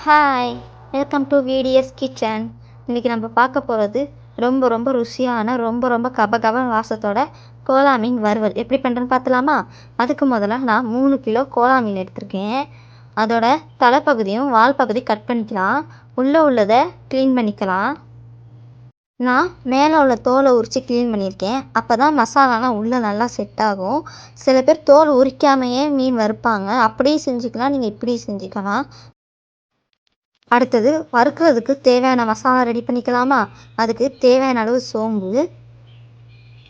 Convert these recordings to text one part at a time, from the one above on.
Hi, welcome to VTS kitchen. இன்றைக்கி நம்ம பார்க்க போகிறது ரொம்ப ரொம்ப ருசியான ரொம்ப கப வாசத்தோட கோலா மீன் வறுவல் எப்படி பண்ணுறேன்னு பார்த்துலாமா? அதுக்கு முதல்ல நான் 3 கிலோ கோலா மீன் எடுத்திருக்கேன். அதோட தலைப்பகுதியும் வால் பகுதி கட் பண்ணிக்கலாம். உள்ளதை க்ளீன் பண்ணிக்கலாம். நான் மேலே உள்ள தோலை உரித்து க்ளீன் பண்ணியிருக்கேன். அப்போ தான் மசாலாலாம் உள்ளே நல்லா செட் ஆகும். சில பேர் தோல் உரிக்காமையே மீன் வறுப்பாங்க. அப்படியும் செஞ்சுக்கலாம், நீங்கள் இப்படி செஞ்சுக்கலாம். அடுத்தது வறுக்கிறதுக்கு தேவையான மசாலா ரெடி பண்ணிக்கலாமா? அதுக்கு தேவையான அளவு சோம்பு,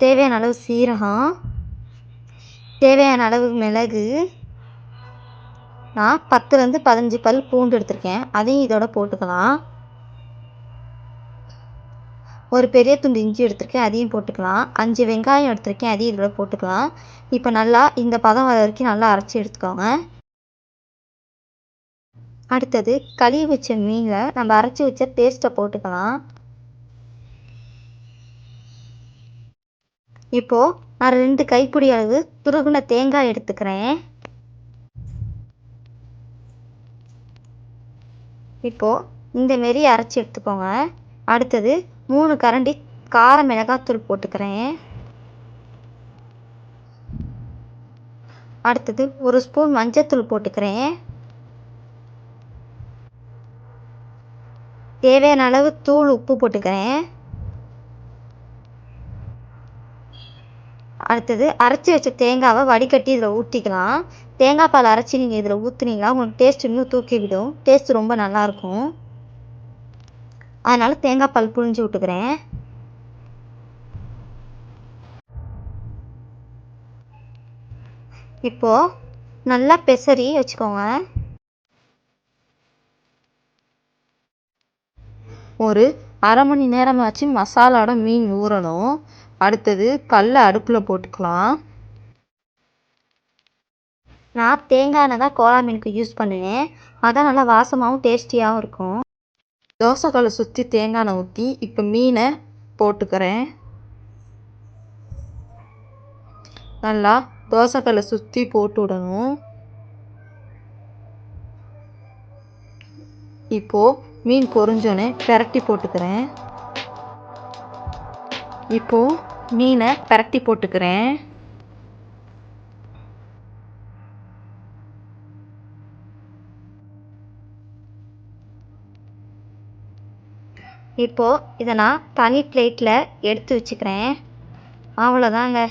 தேவையான அளவு சீரகம், தேவையான அளவு மிளகு. நான் 10லேருந்து 15 பல் பூண்டு எடுத்திருக்கேன், அதையும் இதோட போட்டுக்கலாம். ஒரு பெரிய துண்டு இஞ்சி எடுத்திருக்கேன், அதையும் போட்டுக்கலாம். 5 வெங்காயம் எடுத்திருக்கேன், அதையும் இதோட போட்டுக்கலாம். இப்போ நல்லா இந்த பதம் வர வரைக்கும் நல்லா அரைச்சி எடுத்துக்கோங்க. அடுத்தது கழுவி வச்ச மீனில் நம்ம அரைச்சி வச்ச பேஸ்ட்டை போட்டுக்கலாம். இப்போது நான் 2 கைப்பிடி அளவு துருவின தேங்காய் எடுத்துக்கிறேன். இப்போது இந்த மாரி அரைச்சி எடுத்துக்கோங்க. அடுத்தது 3 கரண்டி கார மிளகாத்தூள் போட்டுக்கிறேன். அடுத்தது 1 ஸ்பூன் மஞ்சத்தூள் போட்டுக்கிறேன். தேவையான அளவு தூள் உப்பு போட்டுக்கிறேன். அடுத்தது அரைச்சி வச்ச தேங்காவை வடிகட்டி இதில் ஊற்றிக்கலாம். தேங்காய் பால் அரைச்சி நீங்கள் இதில் ஊற்றுனீங்கன்னா உங்களுக்கு டேஸ்ட் இன்னும் தூக்கிவிடும். டேஸ்ட் ரொம்ப நல்லாயிருக்கும். அதனால் தேங்காய் பால் புழிஞ்சு விட்டுக்கிறேன். இப்போது நல்லா பெசரி வச்சுக்கோங்க. ஒரு அரை மணி நேரமாச்சு மசாலாவோட மீன் ஊறணும். அடுத்தது கல்லை அடுப்பில் போட்டுக்கலாம். நான் தேங்காய் எண்ணெய் தான் கோலா மீனுக்கு யூஸ் பண்ணுவேன். அதான் நல்லா வாசமாகவும் டேஸ்டியாகவும் இருக்கும். தோசைக்கல்லை சுற்றி தேங்காய் எண்ணெய் ஊற்றி இப்போ மீனை போட்டுக்கிறேன். நல்லா தோசைக்கல்லை சுற்றி போட்டு விடணும். இப்போது மீன் பொரிஞ்சோன்னே பிரட்டி போட்டுக்கிறேன். இப்போது மீனை பிரட்டி போட்டுக்கிறேன். இப்போது இதை நான் தனி பிளேட்டில் எடுத்து வச்சுக்கிறேன். அவ்வளோதாங்க,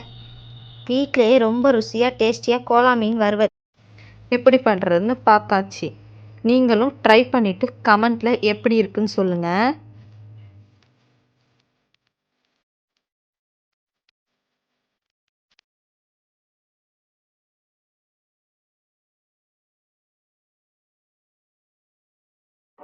வீட்டிலேயே ரொம்ப ருசியாக டேஸ்டியாக கோலா மீன் வறுவல் எப்படி பண்ணுறதுன்னு பார்த்தாச்சு. நீங்களும் ட்ரை பண்ணிவிட்டு கமெண்ட்டில் எப்படி இருக்குன்னு சொல்லுங்கள்.